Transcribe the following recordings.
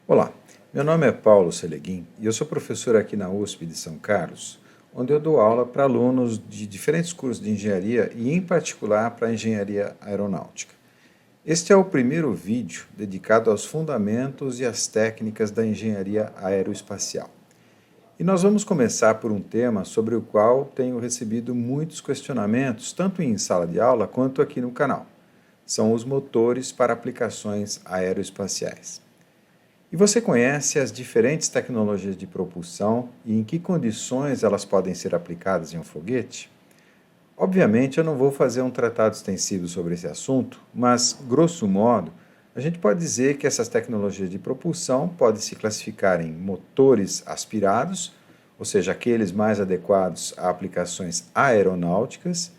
Olá, meu nome é Paulo Seleguin e eu sou professor aqui na USP de São Carlos, onde eu dou aula para alunos de diferentes cursos de engenharia e, em particular, para engenharia aeronáutica. Este é o primeiro vídeo dedicado aos fundamentos e às técnicas da engenharia aeroespacial. E nós vamos começar por um tema sobre o qual tenho recebido muitos questionamentos, tanto em sala de aula quanto aqui no canal. São os motores para aplicações aeroespaciais. E você conhece as diferentes tecnologias de propulsão e em que condições elas podem ser aplicadas em um foguete? Obviamente, eu não vou fazer um tratado extensivo sobre esse assunto, mas, grosso modo, a gente pode dizer que essas tecnologias de propulsão podem se classificar em motores aspirados, ou seja, aqueles mais adequados a aplicações aeronáuticas,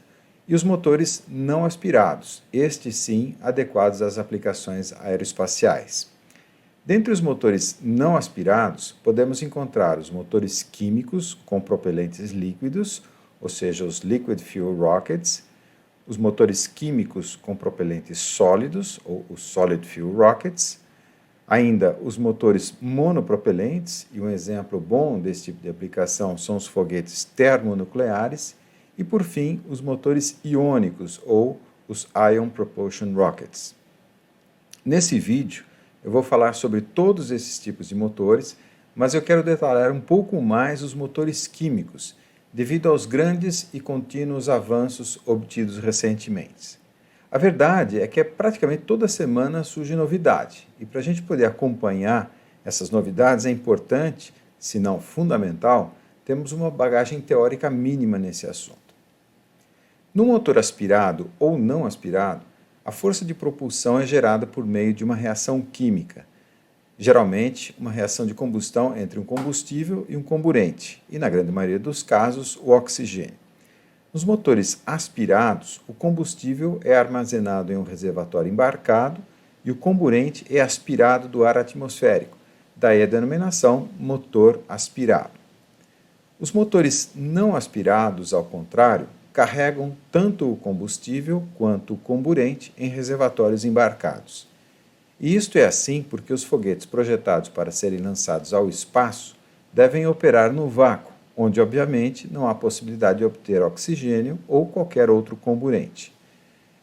e os motores não aspirados, estes sim adequados às aplicações aeroespaciais. Dentre os motores não aspirados, podemos encontrar os motores químicos com propelentes líquidos, ou seja, os liquid fuel rockets, os motores químicos com propelentes sólidos, ou os solid fuel rockets, ainda os motores monopropelentes, e um exemplo bom desse tipo de aplicação são os foguetes termonucleares, e por fim, os motores iônicos, ou os ion propulsion rockets. Nesse vídeo, eu vou falar sobre todos esses tipos de motores, mas eu quero detalhar um pouco mais os motores químicos, devido aos grandes e contínuos avanços obtidos recentemente. A verdade é que praticamente toda semana surge novidade, e para a gente poder acompanhar essas novidades é importante, se não fundamental, termos uma bagagem teórica mínima nesse assunto. No motor aspirado ou não aspirado, a força de propulsão é gerada por meio de uma reação química, geralmente uma reação de combustão entre um combustível e um comburente, e na grande maioria dos casos, o oxigênio. Nos motores aspirados, o combustível é armazenado em um reservatório embarcado e o comburente é aspirado do ar atmosférico, daí a denominação motor aspirado. Os motores não aspirados, ao contrário, carregam tanto o combustível quanto o comburente em reservatórios embarcados. E isto é assim porque os foguetes projetados para serem lançados ao espaço devem operar no vácuo, onde obviamente não há possibilidade de obter oxigênio ou qualquer outro comburente.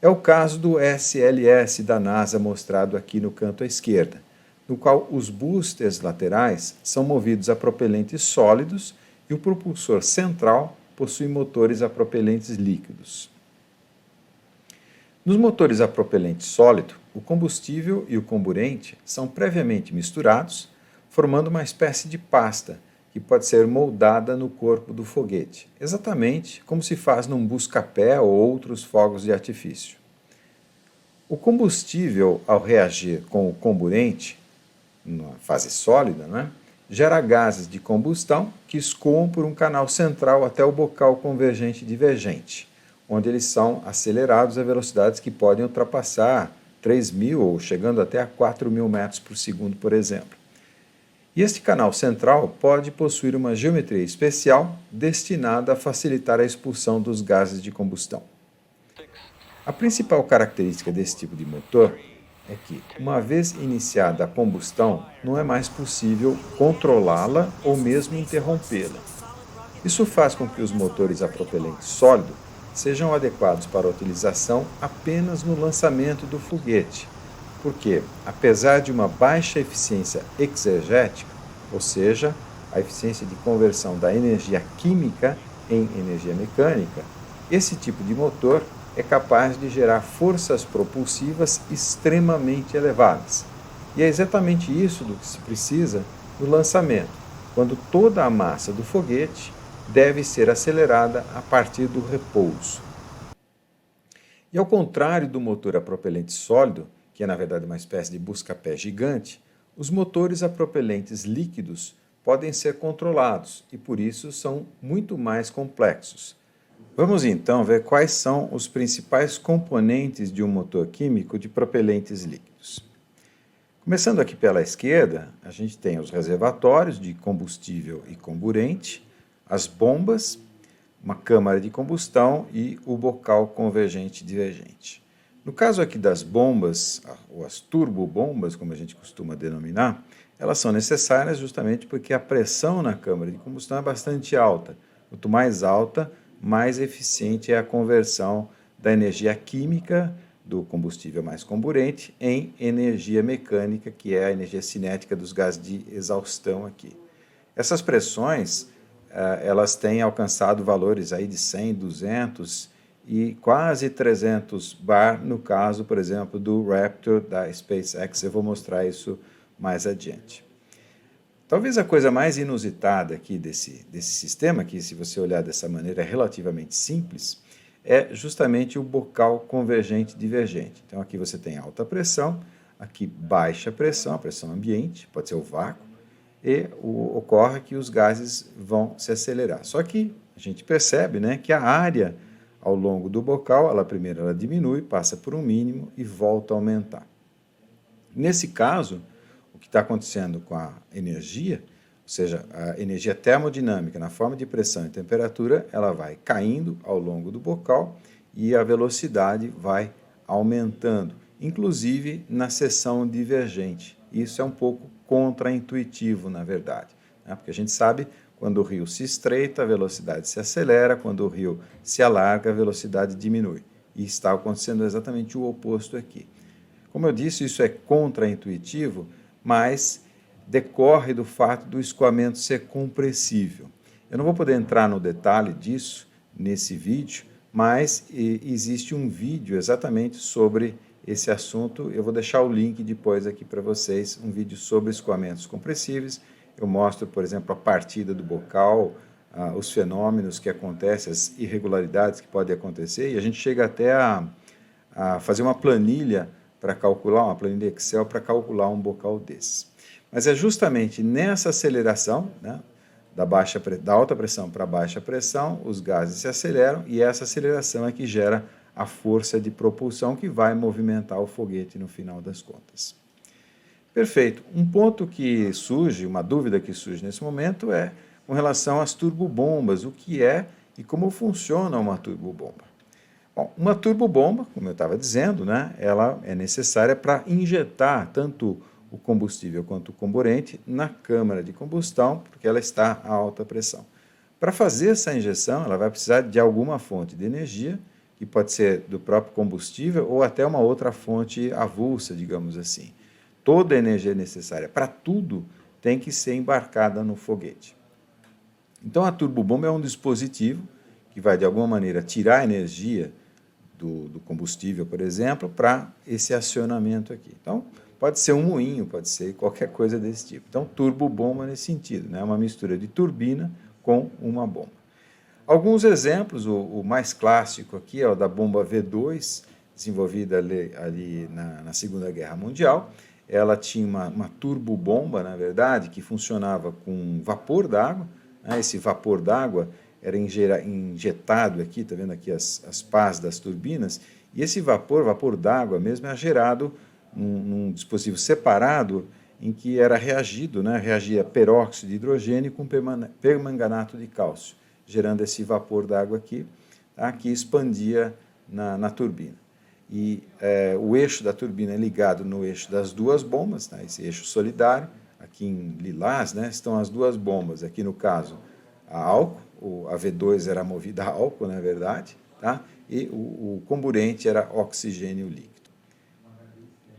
É o caso do SLS da NASA mostrado aqui no canto à esquerda, no qual os boosters laterais são movidos a propelentes sólidos e o propulsor central possui motores a propelentes líquidos. Nos motores a propelente sólido, o combustível e o comburente são previamente misturados, formando uma espécie de pasta que pode ser moldada no corpo do foguete, exatamente como se faz num busca-pé ou outros fogos de artifício. O combustível, ao reagir com o comburente, na fase sólida, gera gases de combustão que escoam por um canal central até o bocal convergente divergente, onde eles são acelerados a velocidades que podem ultrapassar 3.000 ou chegando até a 4.000 metros por segundo, por exemplo. E este canal central pode possuir uma geometria especial destinada a facilitar a expulsão dos gases de combustão. A principal característica desse tipo de motor é que, uma vez iniciada a combustão, não é mais possível controlá-la ou mesmo interrompê-la. Isso faz com que os motores a propelente sólido sejam adequados para a utilização apenas no lançamento do foguete, porque, apesar de uma baixa eficiência exergética, ou seja, a eficiência de conversão da energia química em energia mecânica, esse tipo de motor é capaz de gerar forças propulsivas extremamente elevadas. E é exatamente isso do que se precisa no lançamento, quando toda a massa do foguete deve ser acelerada a partir do repouso. E ao contrário do motor a propelente sólido, que é na verdade uma espécie de busca-pé gigante, os motores a propelentes líquidos podem ser controlados e por isso são muito mais complexos. Vamos então ver quais são os principais componentes de um motor químico de propelentes líquidos. Começando aqui pela esquerda, a gente tem os reservatórios de combustível e comburente, as bombas, uma câmara de combustão e o bocal convergente divergente. No caso aqui das bombas, ou as turbobombas, como a gente costuma denominar, elas são necessárias justamente porque a pressão na câmara de combustão é bastante alta. Quanto mais alta, mais eficiente é a conversão da energia química do combustível mais comburente em energia mecânica, que é a energia cinética dos gases de exaustão aqui. Essas pressões, elas têm alcançado valores aí de 100, 200 e quase 300 bar, no caso, por exemplo, do Raptor da SpaceX. Eu vou mostrar isso mais adiante. Talvez a coisa mais inusitada aqui desse sistema, que se você olhar dessa maneira é relativamente simples, é justamente o bocal convergente divergente. Então aqui você tem alta pressão, aqui baixa pressão, a pressão ambiente, pode ser o vácuo, e ocorre que os gases vão se acelerar. Só que a gente percebe, né, que a área ao longo do bocal, primeiro ela diminui, passa por um mínimo e volta a aumentar. Nesse caso, o que está acontecendo com a energia, ou seja, a energia termodinâmica na forma de pressão e temperatura, ela vai caindo ao longo do bocal e a velocidade vai aumentando, inclusive na seção divergente. Isso é um pouco contraintuitivo, na verdade, né? Porque a gente sabe quando o rio se estreita, a velocidade se acelera, quando o rio se alarga, a velocidade diminui. E está acontecendo exatamente o oposto aqui. Como eu disse, isso é contraintuitivo, mas decorre do fato do escoamento ser compressível. Eu não vou poder entrar no detalhe disso nesse vídeo, mas existe um vídeo exatamente sobre esse assunto. Eu vou deixar o link depois aqui para vocês, um vídeo sobre escoamentos compressíveis. Eu mostro, por exemplo, a partida do bocal, os fenômenos que acontecem, as irregularidades que podem acontecer, e a gente chega até a fazer uma planilha para calcular, uma planilha Excel para calcular um bocal desses. Mas é justamente nessa aceleração, né, da alta pressão para baixa pressão, os gases se aceleram e essa aceleração é que gera a força de propulsão que vai movimentar o foguete no final das contas. Perfeito. Um ponto que surge, uma dúvida que surge nesse momento é com relação às turbobombas, o que é e como funciona uma turbobomba. Bom, uma turbobomba, como eu estava dizendo, né, ela é necessária para injetar tanto o combustível quanto o comburente na câmara de combustão, porque ela está a alta pressão. Para fazer essa injeção, ela vai precisar de alguma fonte de energia, que pode ser do próprio combustível ou até uma outra fonte avulsa, digamos assim. Toda a energia necessária para tudo tem que ser embarcada no foguete. Então a turbobomba é um dispositivo que vai de alguma maneira tirar a energia do combustível, por exemplo, para esse acionamento aqui. Então pode ser um moinho, pode ser qualquer coisa desse tipo. Então turbobomba nesse sentido, né? Uma mistura de turbina com uma bomba. Alguns exemplos, o mais clássico aqui é o da bomba V2, desenvolvida ali na Segunda Guerra Mundial. Ela tinha uma turbobomba, na verdade, que funcionava com vapor d'água, né? Esse vapor d'água era injetado aqui, está vendo aqui as pás das turbinas, e esse vapor d'água mesmo, é gerado num dispositivo separado em que era reagido, né? Reagia peróxido de hidrogênio com permanganato de cálcio, gerando esse vapor d'água aqui, tá? Que expandia na turbina. E o eixo da turbina é ligado no eixo das duas bombas, tá? Esse eixo solidário, aqui em lilás, né, estão as duas bombas, aqui no caso a álcool, a V2 era movida a álcool, na verdade, tá? E o comburente era oxigênio líquido.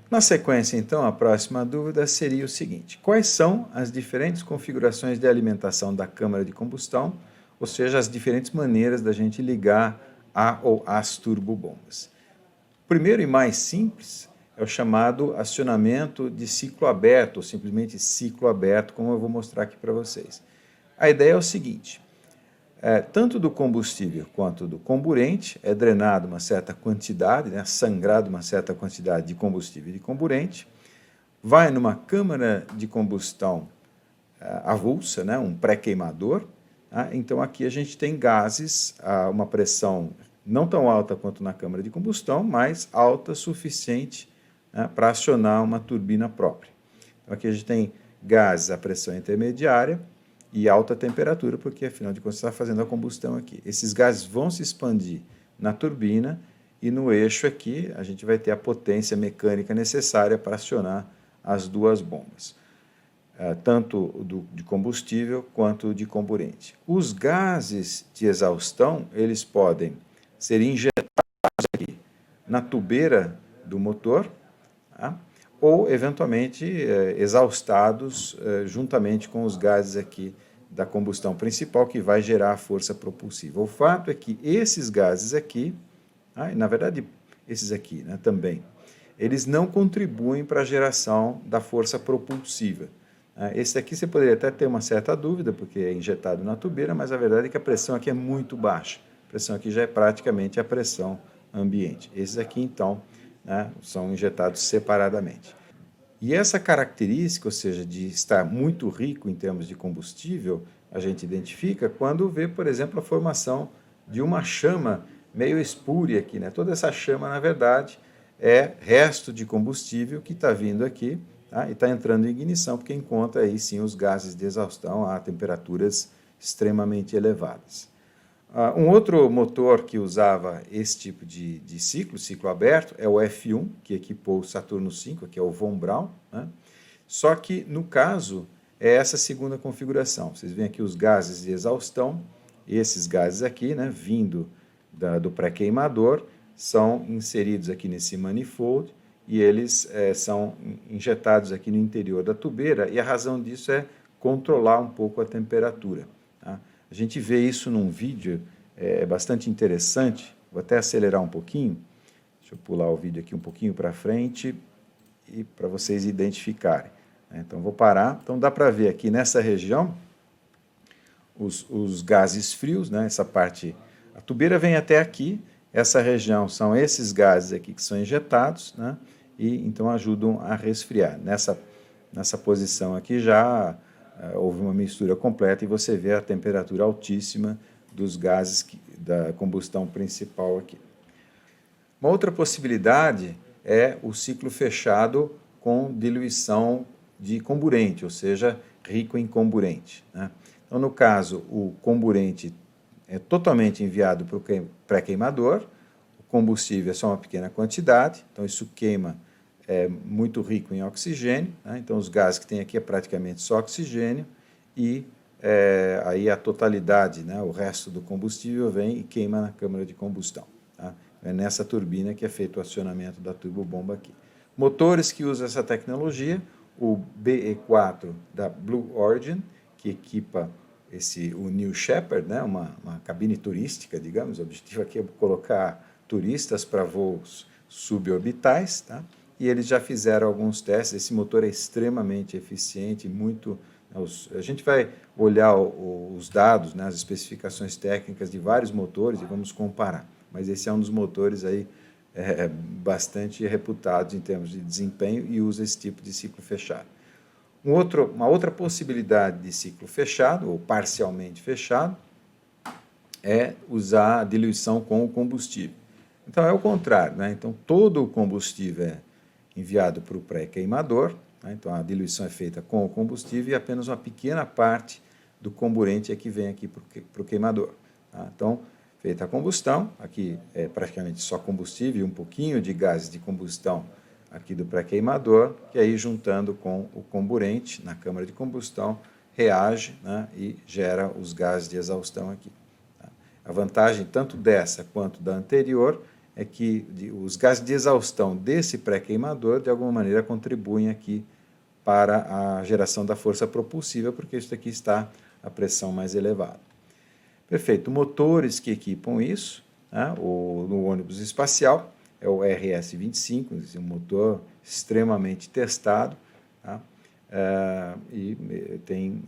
Na sequência, então, a próxima dúvida seria o seguinte: quais são as diferentes configurações de alimentação da câmara de combustão, ou seja, as diferentes maneiras da gente ligar a ou as turbobombas? O primeiro e mais simples é o chamado acionamento de ciclo aberto, ou simplesmente ciclo aberto, como eu vou mostrar aqui para vocês. A ideia é o seguinte: tanto do combustível quanto do comburente é drenado uma certa quantidade, né, sangrado uma certa quantidade de combustível e de comburente, vai numa câmara de combustão avulsa, né, um pré-queimador. Tá? Então aqui a gente tem gases a uma pressão não tão alta quanto na câmara de combustão, mas alta suficiente, né, para acionar uma turbina própria. Então aqui a gente tem gases a pressão intermediária e alta temperatura, porque afinal de contas está fazendo a combustão aqui. Esses gases vão se expandir na turbina e no eixo aqui a gente vai ter a potência mecânica necessária para acionar as duas bombas, tanto de combustível quanto de comburente. Os gases de exaustão, eles podem ser injetados aqui na tubeira do motor, tá? Ou eventualmente exaustados juntamente com os gases aqui da combustão principal, que vai gerar a força propulsiva. O fato é que esses gases aqui, na verdade esses aqui, né, também, eles não contribuem para a geração da força propulsiva. Esse aqui você poderia até ter uma certa dúvida, porque é injetado na tubeira, mas a verdade é que a pressão aqui é muito baixa. A pressão aqui já é praticamente a pressão ambiente. Esses aqui, então, né, são injetados separadamente. E essa característica, ou seja, de estar muito rico em termos de combustível, a gente identifica quando vê, por exemplo, a formação de uma chama meio espúria aqui, né? Toda essa chama, na verdade, é resto de combustível que está vindo aqui, tá? E está entrando em ignição, porque encontra aí sim os gases de exaustão a temperaturas extremamente elevadas. Um outro motor que usava esse tipo de ciclo aberto, é o F1, que equipou o Saturno V, que é o Von Braun, né? Só que, no caso, é essa segunda configuração. Vocês veem aqui os gases de exaustão, esses gases aqui, né, vindo do pré-queimador, são inseridos aqui nesse manifold e eles são injetados aqui no interior da tubeira, e a razão disso é controlar um pouco a temperatura, tá? A gente vê isso num vídeo bastante interessante. Vou até acelerar um pouquinho. Deixa eu pular o vídeo aqui um pouquinho para frente e para vocês identificarem. Então, vou parar. Então, dá para ver aqui nessa região os gases frios, né? Essa parte, a tubeira vem até aqui. Essa região são esses gases aqui que são injetados, né? E então ajudam a resfriar. Nessa posição aqui já houve uma mistura completa e você vê a temperatura altíssima dos gases da combustão principal aqui. Uma outra possibilidade é o ciclo fechado com diluição de comburente, ou seja, rico em comburente, né? Então, no caso, o comburente é totalmente enviado para o pré-queimador, o combustível é só uma pequena quantidade, então isso queima muito rico em oxigênio, né? Então os gases que tem aqui é praticamente só oxigênio e aí a totalidade, né, o resto do combustível vem e queima na câmara de combustão, tá? É nessa turbina que é feito o acionamento da turbobomba aqui. Motores que usam essa tecnologia, o BE4 da Blue Origin, que equipa o New Shepard, né, uma cabine turística, digamos. O objetivo aqui é colocar turistas para voos suborbitais, tá? E eles já fizeram alguns testes. Esse motor é extremamente eficiente, muito. A gente vai olhar os dados, né, as especificações técnicas de vários motores e vamos comparar. Mas esse é um dos motores aí bastante reputados em termos de desempenho e usa esse tipo de ciclo fechado. Uma outra possibilidade de ciclo fechado, ou parcialmente fechado, é usar a diluição com o combustível. Então, é o contrário, né? Então, todo o combustível é enviado para o pré-queimador, né? Então, a diluição é feita com o combustível e apenas uma pequena parte do comburente é que vem aqui para o queimador, tá? Então, feita a combustão, aqui é praticamente só combustível e um pouquinho de gases de combustão aqui do pré-queimador, que aí juntando com o comburente na câmara de combustão, reage, né, e gera os gases de exaustão aqui, tá? A vantagem tanto dessa quanto da anterior é que os gases de exaustão desse pré-queimador, de alguma maneira, contribuem aqui para a geração da força propulsiva, porque isso aqui está a pressão mais elevada. Perfeito. Motores que equipam isso, né, no ônibus espacial, é o RS-25, um motor extremamente testado, tá? E tem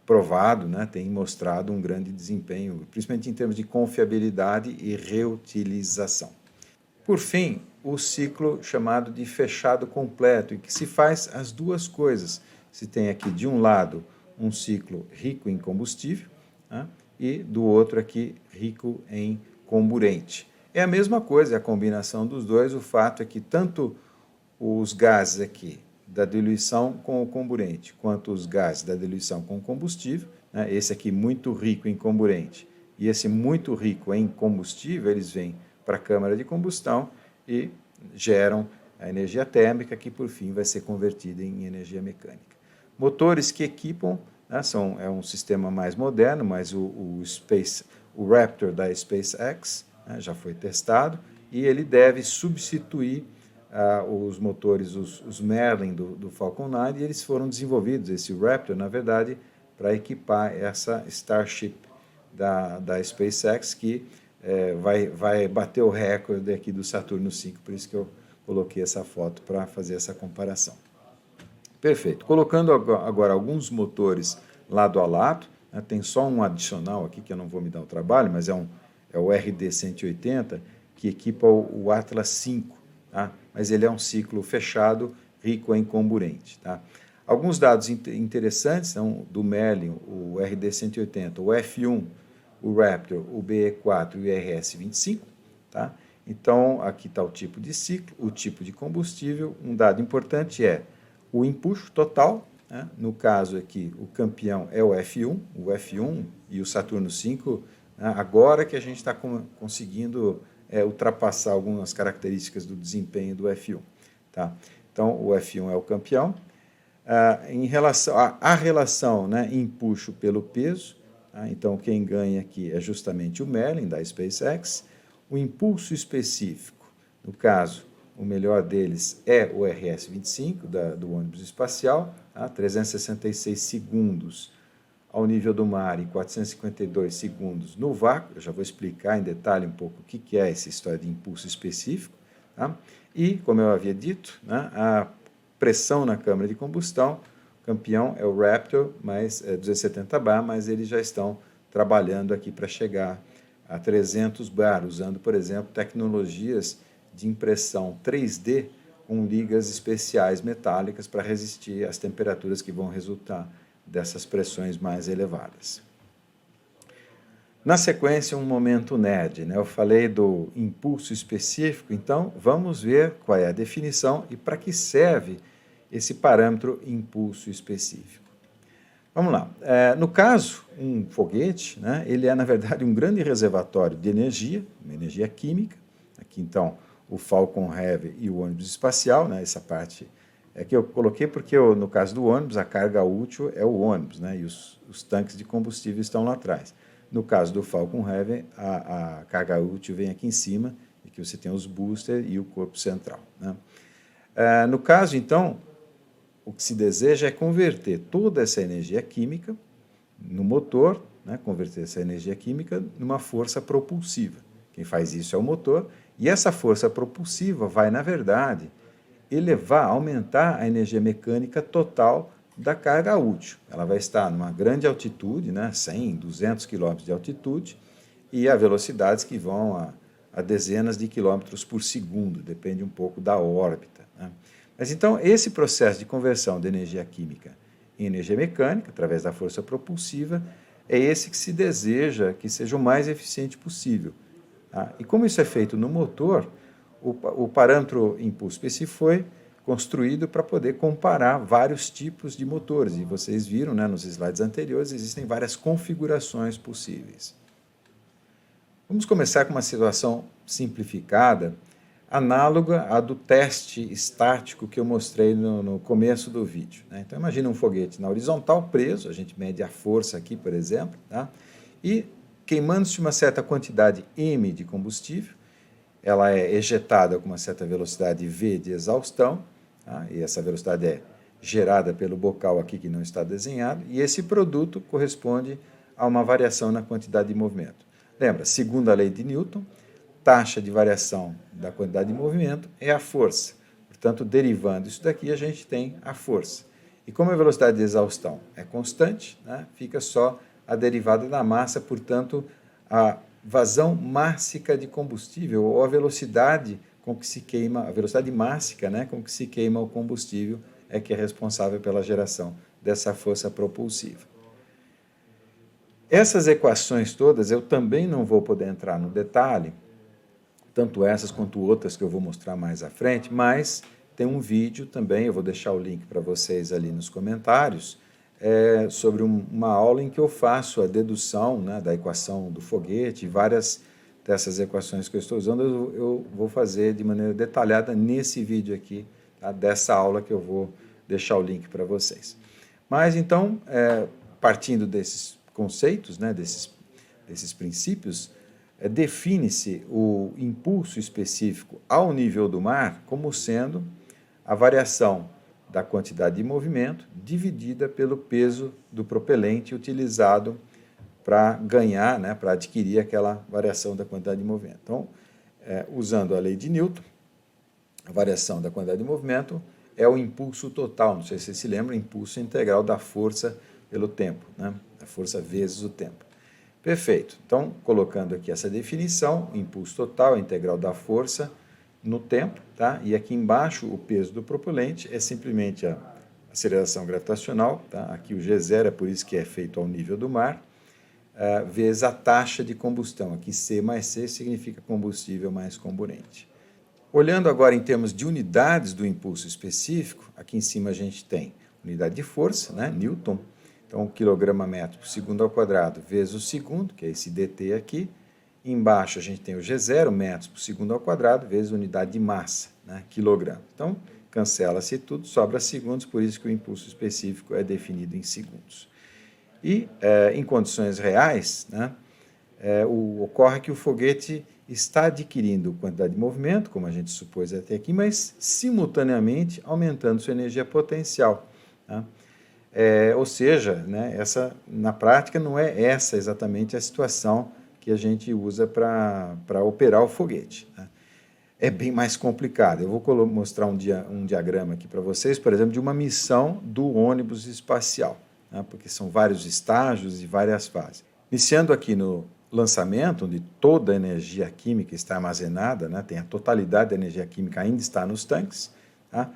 provado, né, tem mostrado um grande desempenho, principalmente em termos de confiabilidade e reutilização. Por fim, o ciclo chamado de fechado completo, em que se faz as duas coisas. Se tem aqui, de um lado, um ciclo rico em combustível, né, e do outro aqui, rico em comburente. É a mesma coisa, a combinação dos dois. O fato é que tanto os gases aqui da diluição com o comburente, quanto os gases da diluição com o combustível, né, esse aqui muito rico em comburente e esse muito rico em combustível, eles vêm para a câmara de combustão e geram a energia térmica, que por fim vai ser convertida em energia mecânica. Motores que equipam, né, é um sistema mais moderno, mas o Raptor da SpaceX, né, já foi testado, e ele deve substituir os motores, os Merlin do Falcon 9, e eles foram desenvolvidos, esse Raptor, na verdade, para equipar essa Starship da SpaceX, que vai bater o recorde aqui do Saturno V, por isso que eu coloquei essa foto para fazer essa comparação. Perfeito. Colocando agora alguns motores lado a lado, né, tem só um adicional aqui que eu não vou me dar o trabalho, mas é o RD-180, que equipa o Atlas V, tá? Mas ele é um ciclo fechado, rico em comburente. Tá? Alguns dados interessantes são do Merlin, o RD-180, o F1, o Raptor, o BE4 e o IRS-25. Tá? Então, aqui está o tipo de ciclo, o tipo de combustível. Um dado importante é o empuxo total, né? No caso aqui, o campeão é o F1 e o Saturno V, né? Agora que a gente está conseguindo ultrapassar algumas características do desempenho do F1. Tá? Então, o F1 é o campeão. Em relação à relação, né, empuxo pelo peso, tá? Então, quem ganha aqui é justamente o Merlin, da SpaceX. O impulso específico, no caso, o melhor deles é o RS-25, do ônibus espacial, tá? 366 segundos ao nível do mar e 452 segundos no vácuo. Eu já vou explicar em detalhe um pouco o que é essa história de impulso específico. Tá? E, como eu havia dito, né, a pressão na câmara de combustão, o campeão é o Raptor, mais 270 bar, mas eles já estão trabalhando aqui para chegar a 300 bar, usando, por exemplo, tecnologias de impressão 3D com ligas especiais metálicas para resistir às temperaturas que vão resultar dessas pressões mais elevadas. Na sequência, um momento nerd, né? Eu falei do impulso específico, então vamos ver qual é a definição e para que serve esse parâmetro impulso específico. Vamos lá. No caso, um foguete, né, ele é, na verdade, um grande reservatório de energia, uma energia química. Aqui, então, o Falcon Heavy e o ônibus espacial, né, essa parte que eu coloquei porque, no caso do ônibus, a carga útil é o ônibus, né, e os tanques de combustível estão lá atrás. No caso do Falcon Heavy, a carga útil vem aqui em cima, e que você tem os boosters e o corpo central. Né. No caso, então, o que se deseja é converter toda essa energia química no motor, né, converter essa energia química numa força propulsiva. Quem faz isso é o motor, e essa força propulsiva vai, na verdade, aumentar a energia mecânica total da carga útil. Ela vai estar numa grande altitude, né, 100, 200 km de altitude, e a velocidades que vão a dezenas de quilômetros por segundo, depende um pouco da órbita. Né. Mas então, esse processo de conversão de energia química em energia mecânica, através da força propulsiva, é esse que se deseja que seja o mais eficiente possível. Tá? E como isso é feito no motor, o parâmetro impulso específico foi construído para poder comparar vários tipos de motores. E vocês viram, né, nos slides anteriores, existem várias configurações possíveis. Vamos começar com uma situação simplificada, análoga à do teste estático que eu mostrei no começo do vídeo. Né? Então, imagine um foguete na horizontal preso, a gente mede a força aqui, por exemplo, tá? E queimando-se uma certa quantidade M de combustível, ela é ejetada com uma certa velocidade V de exaustão, tá? E essa velocidade é gerada pelo bocal aqui que não está desenhado, e esse produto corresponde a uma variação na quantidade de movimento. Lembra, segundo a lei de Newton, taxa de variação da quantidade de movimento é a força. Portanto, derivando isso daqui, a gente tem a força. E como a velocidade de exaustão é constante, né, fica só a derivada da massa, portanto, a vazão mássica de combustível, ou a velocidade com que se queima, a velocidade mássica, né, com que se queima o combustível, é que é responsável pela geração dessa força propulsiva. Essas equações todas eu também não vou poder entrar no detalhe, tanto essas quanto outras que eu vou mostrar mais à frente, mas tem um vídeo também, eu vou deixar o link para vocês ali nos comentários, sobre uma aula em que eu faço a dedução, né, da equação do foguete, várias dessas equações que eu estou usando, eu vou fazer de maneira detalhada nesse vídeo aqui, tá? Dessa aula que eu vou deixar o link para vocês. Mas então, partindo desses conceitos, né, desses princípios, define-se o impulso específico ao nível do mar como sendo a variação da quantidade de movimento dividida pelo peso do propelente utilizado para ganhar, né, para adquirir aquela variação da quantidade de movimento. Então, usando a lei de Newton, a variação da quantidade de movimento é o impulso total, não sei se você se lembra, impulso integral da força pelo tempo, né? A força vezes o tempo. Perfeito. Então, colocando aqui essa definição, o impulso total é integral da força no tempo, tá? E aqui embaixo o peso do propelente é simplesmente a aceleração gravitacional, tá? Aqui o G0 é por isso que é feito ao nível do mar, vezes a taxa de combustão. Aqui C mais C significa combustível mais comburente. Olhando agora em termos de unidades do impulso específico, aqui em cima a gente tem unidade de força, né? Newton, então quilograma-metro por segundo ao quadrado vezes o segundo, que é esse dt aqui. Embaixo a gente tem o G0, metros por segundo ao quadrado, vezes a unidade de massa, né? Quilograma. Então, cancela-se tudo, sobra segundos, por isso que o impulso específico é definido em segundos. E, em condições reais, né, ocorre que o foguete está adquirindo quantidade de movimento, como a gente supôs até aqui, mas simultaneamente aumentando sua energia potencial. Tá? Ou seja, né, na prática não é essa exatamente a situação que a gente usa para operar o foguete. Tá? É bem mais complicado. Eu vou mostrar um diagrama aqui para vocês, por exemplo, de uma missão do ônibus espacial, né, porque são vários estágios e várias fases. Iniciando aqui no lançamento, onde toda a energia química está armazenada, né, tem a totalidade da energia química ainda está nos tanques, tá?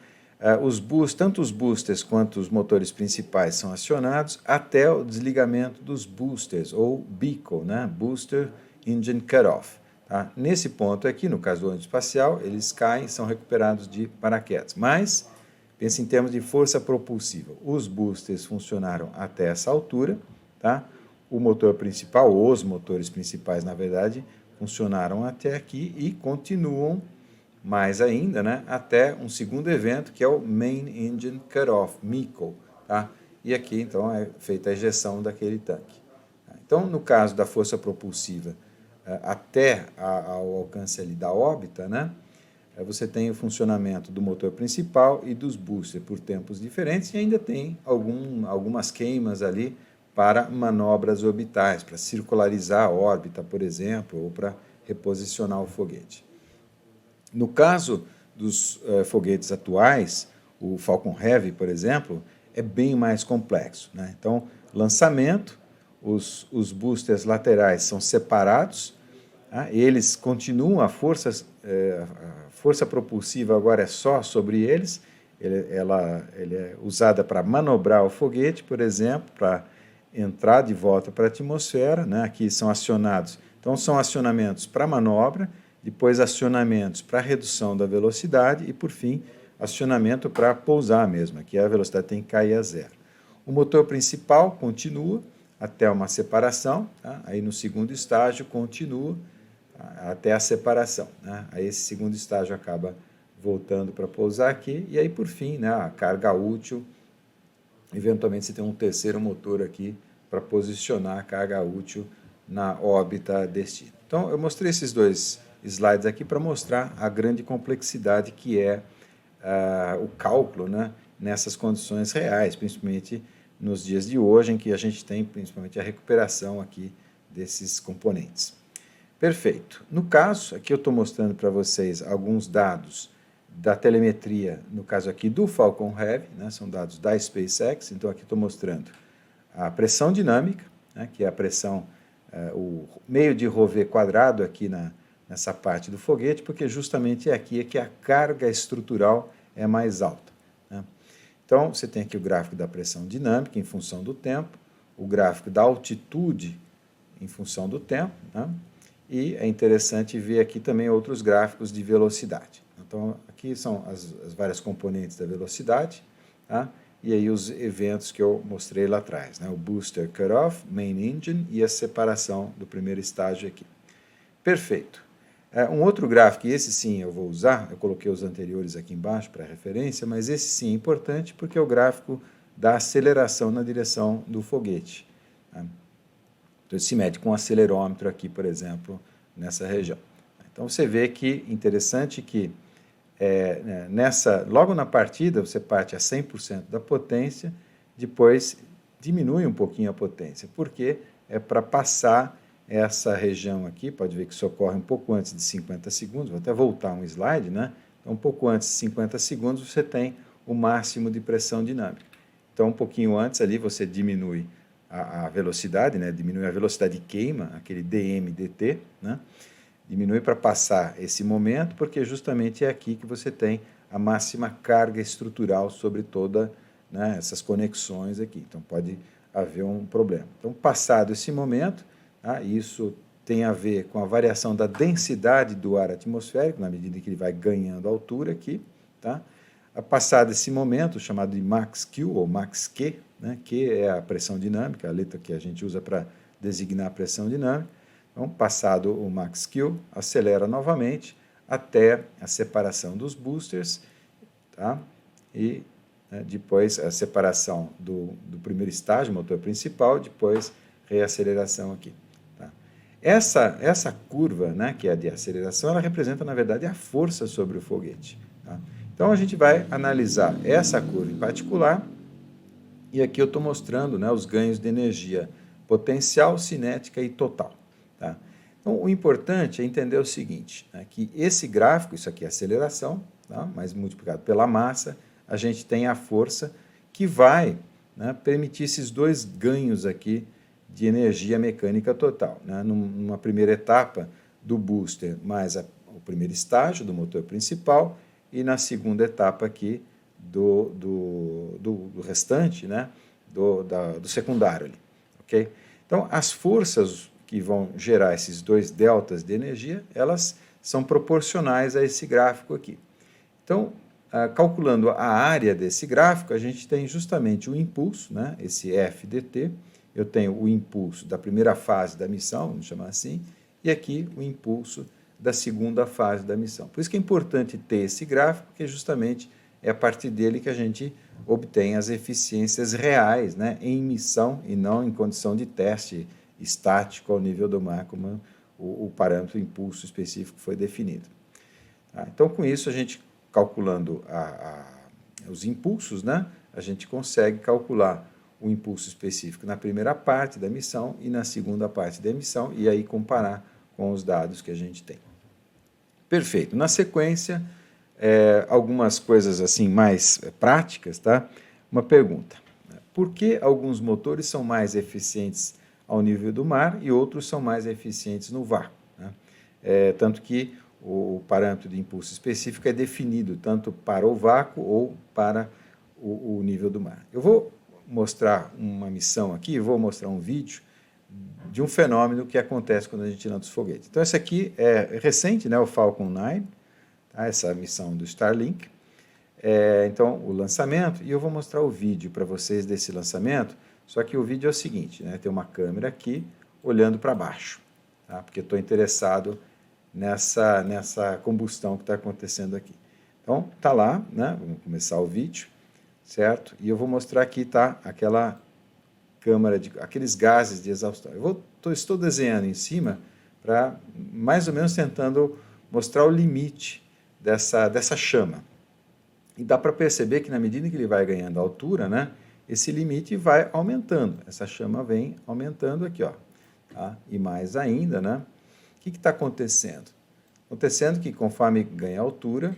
Tanto os boosters quanto os motores principais são acionados até o desligamento dos boosters, ou BECO, né, Booster Engine Cutoff. Tá? Nesse ponto aqui, no caso do ônibus espacial, eles caem e são recuperados de paraquedas. Mas, pense em termos de força propulsiva. Os boosters funcionaram até essa altura, tá? O motor principal, os motores principais, na verdade, funcionaram até aqui e continuam mais ainda, né, até um segundo evento, que é o Main Engine Cutoff, MECO. Tá? E aqui, então, é feita a ejeção daquele tanque. Então, no caso da força propulsiva, até ao alcance ali da órbita, né, você tem o funcionamento do motor principal e dos boosters por tempos diferentes e ainda tem algumas queimas ali para manobras orbitais, para circularizar a órbita, por exemplo, ou para reposicionar o foguete. No caso dos foguetes atuais, o Falcon Heavy, por exemplo, é bem mais complexo, né? Então, lançamento, os boosters laterais são separados, tá? Eles continuam, a força propulsiva agora é só sobre eles, ela é usada para manobrar o foguete, por exemplo, para entrar de volta para a atmosfera, né? Aqui são acionados, então são acionamentos para manobra, depois acionamentos para redução da velocidade e, por fim, acionamento para pousar mesmo, que a velocidade tem que cair a zero. O motor principal continua até uma separação, tá? Aí no segundo estágio continua até a separação. Né? Aí esse segundo estágio acaba voltando para pousar aqui, e aí, por fim, né, a carga útil. Eventualmente você tem um terceiro motor aqui para posicionar a carga útil na órbita destino. Então, eu mostrei esses dois slides aqui para mostrar a grande complexidade que é o cálculo, né, nessas condições reais, principalmente nos dias de hoje, em que a gente tem principalmente a recuperação aqui desses componentes. Perfeito. No caso, aqui eu estou mostrando para vocês alguns dados da telemetria, no caso aqui do Falcon Heavy, né, são dados da SpaceX, então aqui estou mostrando a pressão dinâmica, né, que é a pressão, o meio de rover quadrado aqui nessa parte do foguete, porque justamente é aqui que a carga estrutural é mais alta. Né? Então, você tem aqui o gráfico da pressão dinâmica em função do tempo, o gráfico da altitude em função do tempo, né? E é interessante ver aqui também outros gráficos de velocidade. Então, aqui são as várias componentes da velocidade, tá? E aí os eventos que eu mostrei lá atrás, né? O Booster Cutoff, Main Engine e a separação do primeiro estágio aqui. Perfeito. Um outro gráfico, e esse sim eu vou usar, eu coloquei os anteriores aqui embaixo para referência, mas esse sim é importante porque é o gráfico da aceleração na direção do foguete. Tá? Então, ele se mede com um acelerômetro aqui, por exemplo, nessa região. Então, você vê que interessante que logo na partida você parte a 100% da potência, depois diminui um pouquinho a potência, porque é para passar essa região aqui, pode ver que isso ocorre um pouco antes de 50 segundos, vou até voltar um slide, né? Então, um pouco antes de 50 segundos você tem o máximo de pressão dinâmica. Então, um pouquinho antes ali você diminui a velocidade, né? Diminui a velocidade de queima, aquele dm/dt, né? Diminui para passar esse momento, porque justamente é aqui que você tem a máxima carga estrutural sobre todas, né, essas conexões aqui. Então, pode haver um problema. Então, passado esse momento, tá, isso tem a ver com a variação da densidade do ar atmosférico, na medida que ele vai ganhando altura aqui. Tá? Passado esse momento, chamado de max Q ou max Q, né, Q é a pressão dinâmica, a letra que a gente usa para designar a pressão dinâmica. Então, passado o max Q, acelera novamente até a separação dos boosters, tá? E depois a separação do primeiro estágio, motor principal, depois reaceleração aqui. Tá? Essa curva, né, que é a de aceleração, ela representa, na verdade, a força sobre o foguete. Tá? Então, a gente vai analisar essa curva em particular, e aqui eu estou mostrando, né, os ganhos de energia potencial, cinética e total. Tá? Então, o importante é entender o seguinte, né, que esse gráfico, isso aqui é aceleração, tá, mas multiplicado pela massa, a gente tem a força que vai, né, permitir esses dois ganhos aqui de energia mecânica total. Né, numa primeira etapa do booster mais o primeiro estágio do motor principal e na segunda etapa aqui do restante, né, do secundário. Ali, okay? Então, as forças que vão gerar esses dois deltas de energia, elas são proporcionais a esse gráfico aqui. Então, calculando a área desse gráfico, a gente tem justamente o impulso, né, esse F dt, eu tenho o impulso da primeira fase da missão, vamos chamar assim, e aqui o impulso da segunda fase da missão. Por isso que é importante ter esse gráfico, porque justamente é a partir dele que a gente obtém as eficiências reais, né, em missão e não em condição de teste estático ao nível do mar, como o parâmetro impulso específico foi definido. Tá? Então, com isso, a gente calculando os impulsos, né, a gente consegue calcular o impulso específico na primeira parte da missão e na segunda parte da missão, e aí comparar com os dados que a gente tem. Perfeito. Na sequência, algumas coisas assim mais práticas, tá? Uma pergunta. Por que alguns motores são mais eficientes ao nível do mar e outros são mais eficientes no vácuo? Né? Tanto que o parâmetro de impulso específico é definido tanto para o vácuo ou para o nível do mar. Eu vou mostrar uma missão aqui, vou mostrar um vídeo de um fenômeno que acontece quando a gente lança os foguetes. Então, esse aqui é recente, né, o Falcon 9, tá, essa missão do Starlink. Então, o lançamento, e eu vou mostrar o vídeo para vocês desse lançamento, só que o vídeo é o seguinte, né, tem uma câmera aqui olhando para baixo, tá, porque estou interessado nessa combustão que está acontecendo aqui. Então, está lá, né, vamos começar o vídeo, certo? E eu vou mostrar aqui, tá, aquela câmara, aqueles gases de exaustão. Estou desenhando em cima para, mais ou menos, tentando mostrar o limite dessa chama. E dá para perceber que, na medida que ele vai ganhando altura, né, esse limite vai aumentando. Essa chama vem aumentando aqui, ó, tá? E mais ainda, né? O que está acontecendo? Acontecendo que, conforme ganha altura,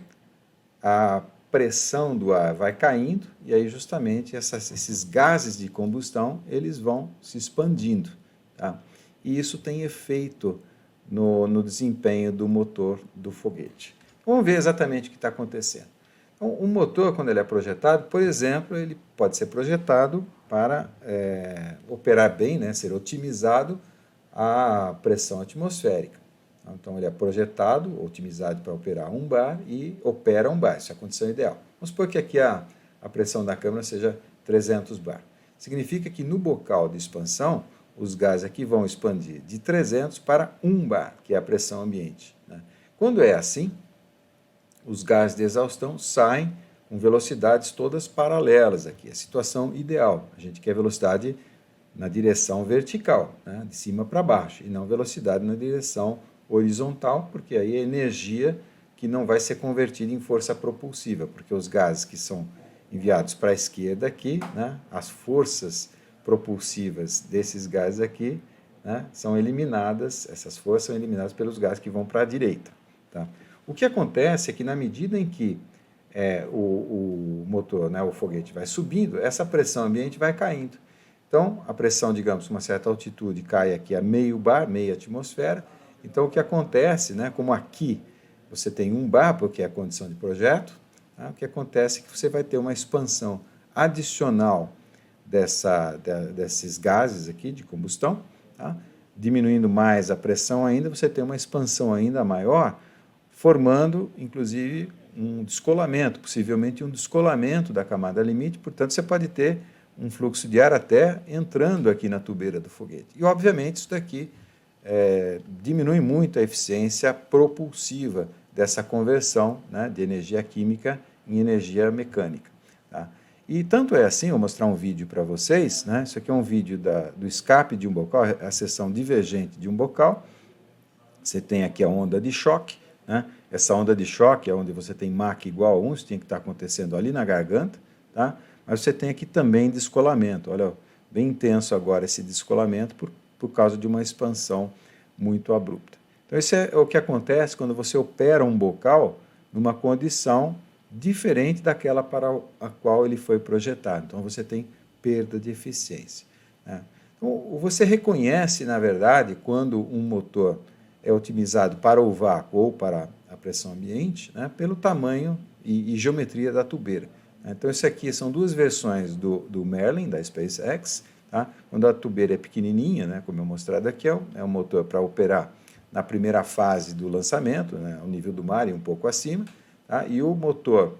a pressão do ar vai caindo e aí justamente esses gases de combustão eles vão se expandindo, tá? E isso tem efeito no desempenho do motor do foguete. Vamos ver exatamente o que está acontecendo. Então, o motor, quando ele é projetado, por exemplo, ele pode ser projetado para operar bem, né, ser otimizado a pressão atmosférica. Então, ele é projetado, otimizado para operar 1 bar e opera 1 bar. Essa é a condição ideal. Vamos supor que aqui a pressão da câmara seja 300 bar. Significa que no bocal de expansão, os gases aqui vão expandir de 300 para 1 bar, que é a pressão ambiente, né? Quando é assim, os gases de exaustão saem com velocidades todas paralelas aqui, a situação ideal. A gente quer velocidade na direção vertical, né, de cima para baixo, e não velocidade na direção horizontal, porque aí é energia que não vai ser convertida em força propulsiva, porque os gases que são enviados para a esquerda aqui, né, as forças propulsivas desses gases aqui, né, são eliminadas, essas forças são eliminadas pelos gases que vão para a direita. Tá? O que acontece é que na medida em que o motor, né, o foguete vai subindo, essa pressão ambiente vai caindo. Então, a pressão, digamos, com uma certa altitude cai aqui a meio bar, meia atmosfera. Então, o que acontece, né, como aqui você tem 1 bar, porque é a condição de projeto, tá? O que acontece é que você vai ter uma expansão adicional desses gases aqui de combustão, tá? Diminuindo mais a pressão ainda, você tem uma expansão ainda maior, formando, inclusive, um descolamento, possivelmente um descolamento da camada limite, portanto, você pode ter um fluxo de ar até entrando aqui na tubeira do foguete. E, obviamente, isso daqui diminui muito a eficiência propulsiva dessa conversão, né, de energia química em energia mecânica. Tá? E tanto é assim, vou mostrar um vídeo para vocês, né, isso aqui é um vídeo do escape de um bocal, a seção divergente de um bocal. Você tem aqui a onda de choque, né? Essa onda de choque é onde você tem Mach igual a 1, isso tinha que estar acontecendo ali na garganta, tá? Mas você tem aqui também descolamento, olha, bem intenso agora esse descolamento por causa de uma expansão muito abrupta. Então, isso é o que acontece quando você opera um bocal numa condição diferente daquela para a qual ele foi projetado. Então, você tem perda de eficiência, né? Então, você reconhece, na verdade, quando um motor é otimizado para o vácuo ou para a pressão ambiente, né, pelo tamanho e geometria da tubeira. Então, isso aqui são duas versões do Merlin, da SpaceX. Tá? Quando a tubeira é pequenininha, né, como é mostrado aqui, é um motor para operar na primeira fase do lançamento, né, ao nível do mar e um pouco acima. Tá? E o motor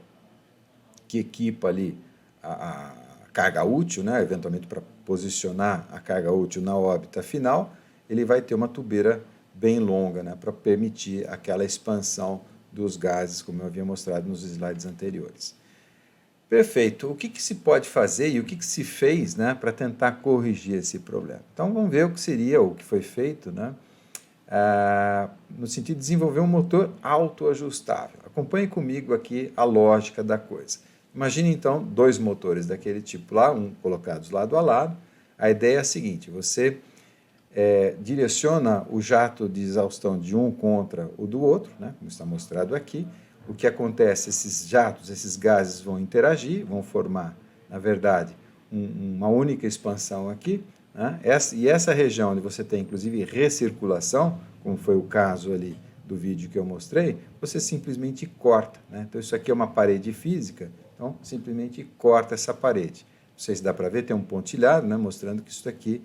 que equipa ali a carga útil, né, eventualmente para posicionar a carga útil na órbita final, ele vai ter uma tubeira bem longa, né, para permitir aquela expansão dos gases, como eu havia mostrado nos slides anteriores. Perfeito. O que se pode fazer e o que se fez, né, para tentar corrigir esse problema? Então, vamos ver o que seria, o que foi feito, né, no sentido de desenvolver um motor autoajustável. Acompanhe comigo aqui a lógica da coisa. Imagine, então, dois motores daquele tipo lá, colocados lado a lado. A ideia é a seguinte, você direciona o jato de exaustão de um contra o do outro, né, como está mostrado aqui. O que acontece? Esses jatos, esses gases vão interagir, vão formar, na verdade, uma única expansão aqui, né? E essa região onde você tem, inclusive, recirculação, como foi o caso ali do vídeo que eu mostrei, você simplesmente corta, né? Então, isso aqui é uma parede física, então, simplesmente corta essa parede. Não sei se dá para ver, tem um pontilhado, né, mostrando que isso aqui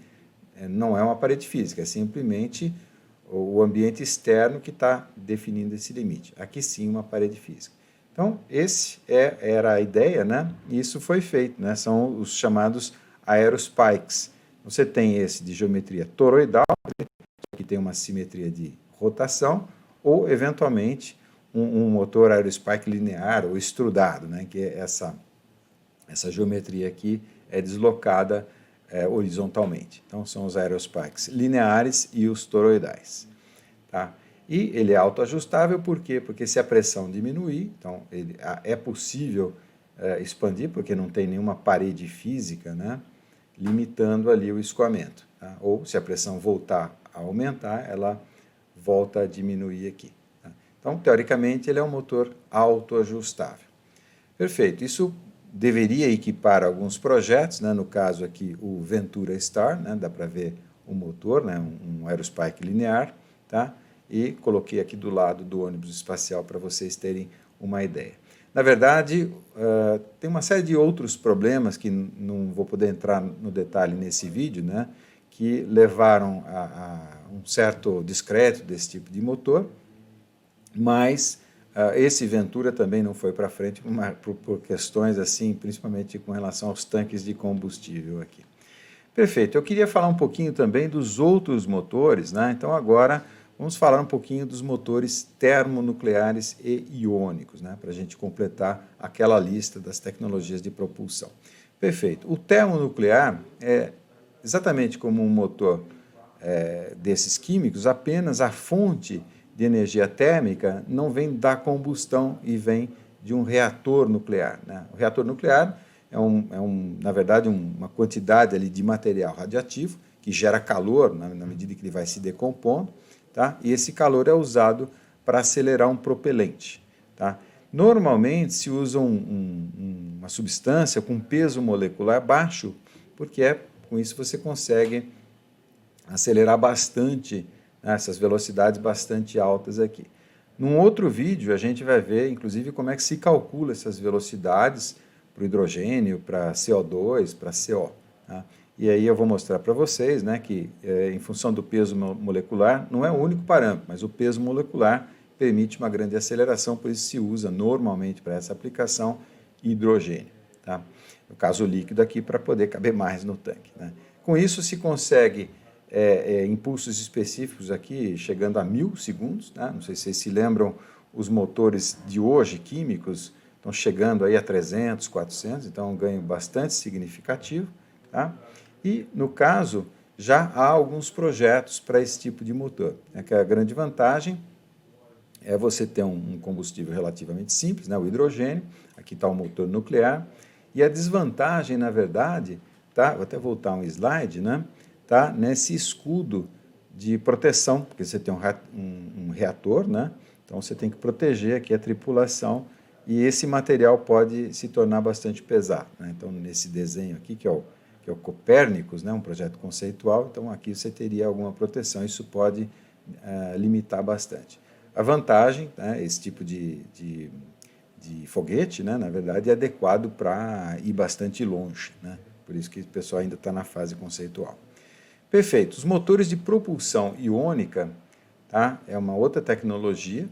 não é uma parede física, é simplesmente o ambiente externo que está definindo esse limite. Aqui sim, uma parede física. Então, era a ideia, né? E isso foi feito, né? São os chamados aerospikes. Você tem esse de geometria toroidal, que tem uma simetria de rotação, ou, eventualmente, um motor aerospike linear ou estrudado, né? Que é essa geometria aqui é deslocada horizontalmente. Então, são os aerospikes lineares e os toroidais. Tá? E ele é autoajustável, por quê? Porque se a pressão diminuir, então é possível expandir, porque não tem nenhuma parede física, né, limitando ali o escoamento. Tá? Ou se a pressão voltar a aumentar, ela volta a diminuir aqui. Tá? Então, teoricamente, ele é um motor autoajustável. Perfeito. Isso deveria equipar alguns projetos, né? No caso aqui o Ventura Star, né? Dá para ver o motor, né? Um aerospike linear, tá? E coloquei aqui do lado do ônibus espacial para vocês terem uma ideia. Na verdade, tem uma série de outros problemas que não vou poder entrar no detalhe nesse vídeo, né? Que levaram a um certo descrédito desse tipo de motor, mas esse Ventura também não foi para frente por questões assim, principalmente com relação aos tanques de combustível aqui. Perfeito. Eu queria falar um pouquinho também dos outros motores, né? Então agora vamos falar um pouquinho dos motores termonucleares e iônicos, né? Para a gente completar aquela lista das tecnologias de propulsão. Perfeito. O termonuclear é exatamente como um motor desses químicos, apenas a fonte de energia térmica não vem da combustão e vem de um reator nuclear, né? O reator nuclear na verdade, uma quantidade ali de material radioativo que gera calor na medida que ele vai se decompondo, tá? E esse calor é usado para acelerar um propelente, tá? Normalmente se usa uma substância com peso molecular baixo, porque com isso você consegue acelerar bastante, né, essas velocidades bastante altas aqui. Num outro vídeo a gente vai ver, inclusive, como é que se calcula essas velocidades para o hidrogênio, para CO2, para CO. Tá? E aí eu vou mostrar para vocês, né, que em função do peso molecular, não é o único parâmetro, mas o peso molecular permite uma grande aceleração, por isso se usa normalmente para essa aplicação hidrogênio. Tá? No caso líquido aqui, para poder caber mais no tanque. Né? Com isso se consegue impulsos específicos aqui, chegando a 1000 segundos. Né? Não sei se vocês se lembram, os motores de hoje, químicos, estão chegando aí a 300, 400, então é um ganho bastante significativo. Tá? E, no caso, já há alguns projetos para esse tipo de motor. Que a grande vantagem é você ter um combustível relativamente simples, né, o hidrogênio, aqui está o motor nuclear, e a desvantagem, na verdade, tá, vou até voltar um slide, né, tá nesse escudo de proteção, porque você tem um reator, né, então você tem que proteger aqui a tripulação, e esse material pode se tornar bastante pesado. Né, então, nesse desenho aqui, que é o Copérnicos, né, um projeto conceitual, então aqui você teria alguma proteção, isso pode limitar bastante. A vantagem, né, esse tipo de foguete, né, na verdade, é adequado para ir bastante longe. Né? Por isso que o pessoal ainda está na fase conceitual. Perfeito. Os motores de propulsão iônica, tá, é uma outra tecnologia.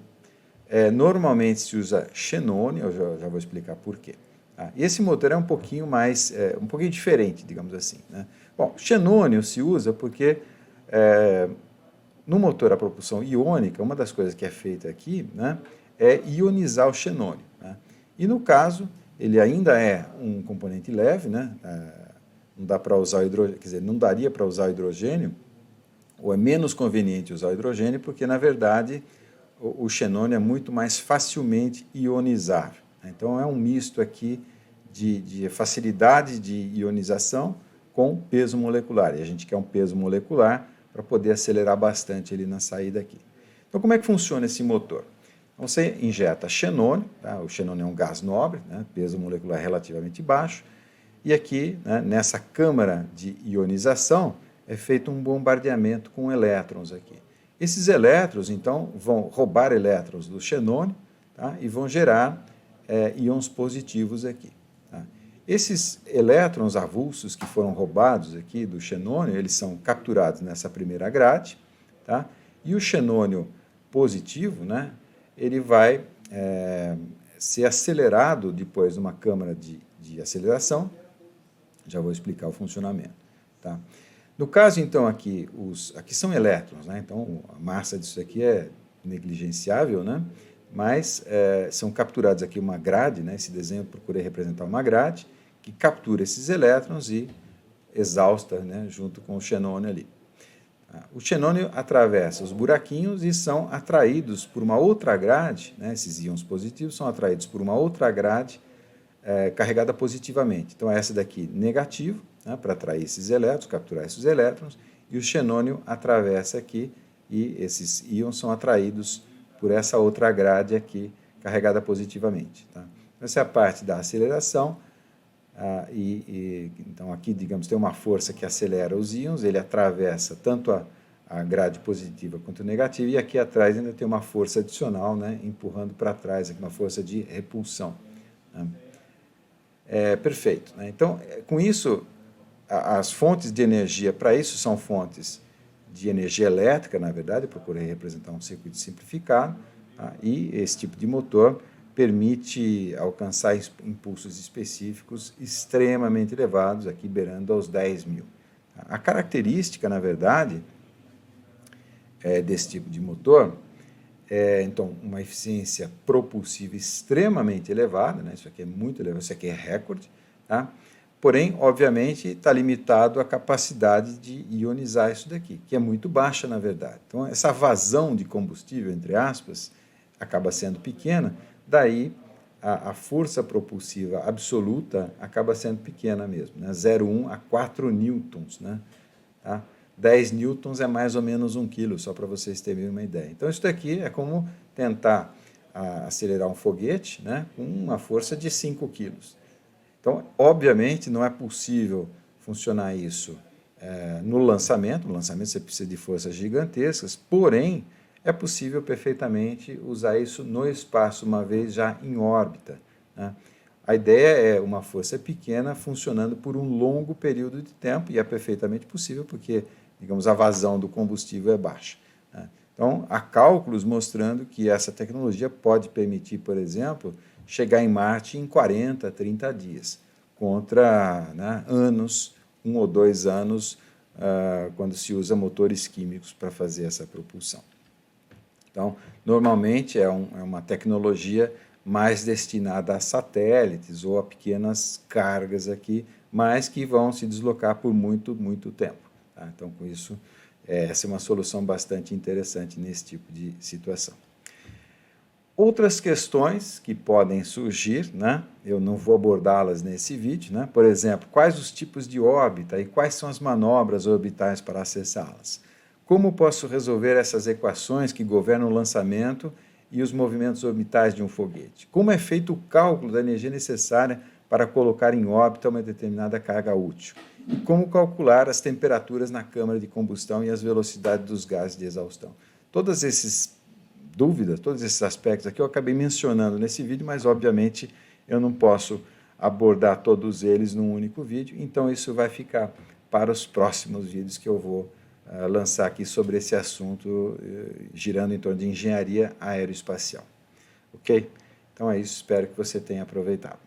Normalmente se usa xenônio, eu já vou explicar por quê. Tá? E esse motor é um pouquinho mais, um pouquinho diferente, digamos assim. Né? Bom, xenônio se usa porque no motor a propulsão iônica, uma das coisas que é feita aqui, né, é ionizar o xenônio. Né? E no caso, ele ainda é um componente leve, né? Não dá para usar o hidrogênio, quer dizer, não daria para usar o hidrogênio, ou é menos conveniente usar o hidrogênio, porque na verdade o xenônio é muito mais facilmente ionizável. Né? Então é um misto aqui de facilidade de ionização com peso molecular. E a gente quer um peso molecular para poder acelerar bastante ele na saída aqui. Então, como é que funciona esse motor? Então, você injeta xenônio, tá? O xenônio é um gás nobre, né? Peso molecular relativamente baixo, e aqui, né, nessa câmara de ionização, é feito um bombardeamento com elétrons aqui. Esses elétrons, então, vão roubar elétrons do xenônio, tá? E vão gerar íons positivos aqui. Tá? Esses elétrons avulsos que foram roubados aqui do xenônio, eles são capturados nessa primeira grade, tá? E o xenônio positivo, né, ele vai ser acelerado depois numa câmara de aceleração. Já vou explicar o funcionamento. Tá? No caso, então, aqui são elétrons, né? Então a massa disso aqui é negligenciável, né? Mas são capturados aqui uma grade, né? Esse desenho eu procurei representar uma grade, que captura esses elétrons e exausta, né, junto com o xenônio ali. O xenônio atravessa os buraquinhos e são atraídos por uma outra grade, né, esses íons positivos são atraídos por uma outra grade carregada positivamente. Então, essa daqui negativo, né, para atrair esses elétrons, capturar esses elétrons, e o xenônio atravessa aqui e esses íons são atraídos por essa outra grade aqui, carregada positivamente. Tá? Essa é a parte da aceleração. Então, aqui, digamos, tem uma força que acelera os íons, ele atravessa tanto a grade positiva quanto negativa, e aqui atrás ainda tem uma força adicional, né, empurrando para trás, aqui, uma força de repulsão. Né? Perfeito. Né? Então, com isso, as fontes de energia para isso são fontes de energia elétrica, na verdade, eu procurei representar um circuito simplificado, tá? E esse tipo de motor permite alcançar impulsos específicos extremamente elevados, aqui beirando aos 10.000. A característica, na verdade, desse tipo de motor então, uma eficiência propulsiva extremamente elevada, né? Isso aqui é muito elevado, isso aqui é recorde, tá? Porém, obviamente, está limitado à capacidade de ionizar isso daqui, que é muito baixa, na verdade. Então, essa vazão de combustível, entre aspas, acaba sendo pequena, daí a força propulsiva absoluta acaba sendo pequena mesmo, né? 0,1 a 4 newtons, né? Tá? 10 newtons é mais ou menos 1 quilo, só para vocês terem uma ideia. Então, isso daqui é como tentar acelerar um foguete, né, com uma força de 5 quilos. Então, obviamente, não é possível funcionar isso no lançamento. No lançamento você precisa de forças gigantescas, porém, é possível perfeitamente usar isso no espaço, uma vez já em órbita, né? A ideia é uma força pequena funcionando por um longo período de tempo, e é perfeitamente possível porque, digamos, a vazão do combustível é baixa, né? Então, há cálculos mostrando que essa tecnologia pode permitir, por exemplo, chegar em Marte em 40, 30 dias, contra, né, anos, 1 ou 2 anos, quando se usa motores químicos para fazer essa propulsão. Então, normalmente é uma tecnologia mais destinada a satélites ou a pequenas cargas aqui, mas que vão se deslocar por muito, muito tempo, tá? Então, com isso, essa é uma solução bastante interessante nesse tipo de situação. Outras questões que podem surgir, né? Eu não vou abordá-las nesse vídeo, né? Por exemplo, quais os tipos de órbita e quais são as manobras orbitais para acessá-las? Como posso resolver essas equações que governam o lançamento e os movimentos orbitais de um foguete? Como é feito o cálculo da energia necessária para colocar em órbita uma determinada carga útil? E como calcular as temperaturas na câmara de combustão e as velocidades dos gases de exaustão? Todos esses dúvidas, todos esses aspectos aqui eu acabei mencionando nesse vídeo, mas obviamente eu não posso abordar todos eles num único vídeo, então isso vai ficar para os próximos vídeos que eu vou lançar aqui sobre esse assunto, girando em torno de engenharia aeroespacial. Ok? Então é isso, espero que você tenha aproveitado.